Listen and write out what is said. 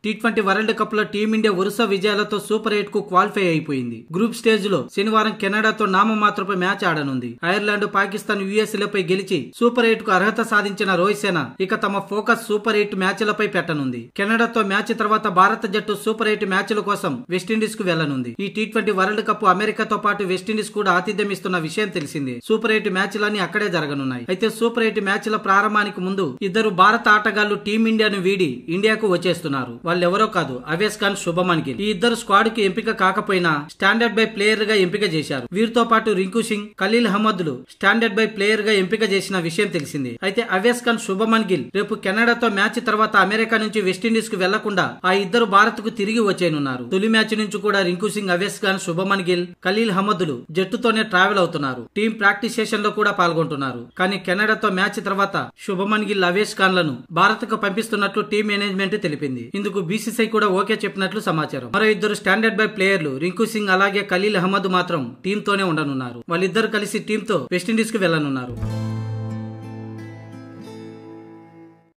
T20 world cup లో team India వరుస విజయాలతో సూపర్ 8 కు క్వాలిఫై అయిపోయింది. గ్రూప్ స్టేజ్ లో శనివారం కెనడాతో నామమాత్రపు మ్యాచ్ ఆడనుంది. ఐర్లాండ్, పాకిస్తాన్, యుఎస్ఏలపై గెలిచి సూపర్ 8 కు అర్హత సాధించిన రోహిత్ సేన ఇక తమ ఫోకస్ సూపర్ 8 మ్యాచ్లపై పెట్టనుంది. కెనడాతో మ్యాచ్ తర్వాత భారత జట్టు సూపర్ 8 మ్యాచ్ల కోసం వెస్టిండీస్ కు వెళ్లనుంది. ఈ టీ20 వరల్డ్ కప్ అమెరికాతో పాటు వెస్టిండీస్ కూడా ఆతిథ్యం ఇస్తున్న విషయం తెలిసిందే. సూపర్ 8 మ్యాచ్లన్నీ అక్కడే జరగనున్నాయి. అయితే సూపర్ 8 మ్యాచ్ల ప్రారంభానికి ముందు ఇద్దరు భారత ఆటగాళ్లు టీమిండియాను వీడి ఇండియాకు వచ్చేస్తున్నారు. వాళ్ళెవరో కాదు, అవేస్ ఖాన్, శుభమన్ గిల్. ఈ ఇద్దరు స్క్వాడ్ కి ఎంపిక కాకపోయినా స్టాండర్డ్ బై ప్లేయర్ గా ఎంపిక చేశారు. వీరితో పాటు రింకు సింగ్, ఖలీల్ అహ్మద్ లు స్టాండర్డ్ బై ప్లేయర్ గా ఎంపిక చేసిన విషయం తెలిసిందే. అయితే అవేస్ ఖాన్, శుభమన్ గిల్ రేపు కెనడాతో మ్యాచ్ తర్వాత అమెరికా నుంచి వెస్టిండీస్ కు వెళ్లకుండా ఆ ఇద్దరు భారత్ కు తిరిగి వచ్చేనున్నారు. తొలి మ్యాచ్ నుంచి కూడా రింకు సింగ్, అవేస్ ఖాన్, శుభమన్ గిల్, ఖలీల్ అహ్మద్ లు జట్టుతోనే ట్రావెల్ అవుతున్నారు. టీం ప్రాక్టీస్ సెషన్ లో కూడా పాల్గొంటున్నారు. కానీ కెనడాతో మ్యాచ్ తర్వాత శుభమన్ గిల్, అవేస్ ఖాన్ లను భారత్ కు పంపిస్తున్నట్లు టీం మేనేజ్మెంట్ తెలిపింది. ఇందుకు బీసీసీఐ కూడా ఓకే చెప్పినట్లు సమాచారం. మరో ఇద్దరు స్టాండర్డ్ బై ప్లేయర్లు రింకు సింగ్ అలాగే ఖలీల్ అహ్మద్ మాత్రం టీంతోనే ఉండనున్నారు. వాళ్ళిద్దరు కలిసి టీంతో వెస్టిండీస్ కు వెళ్లనున్నారు.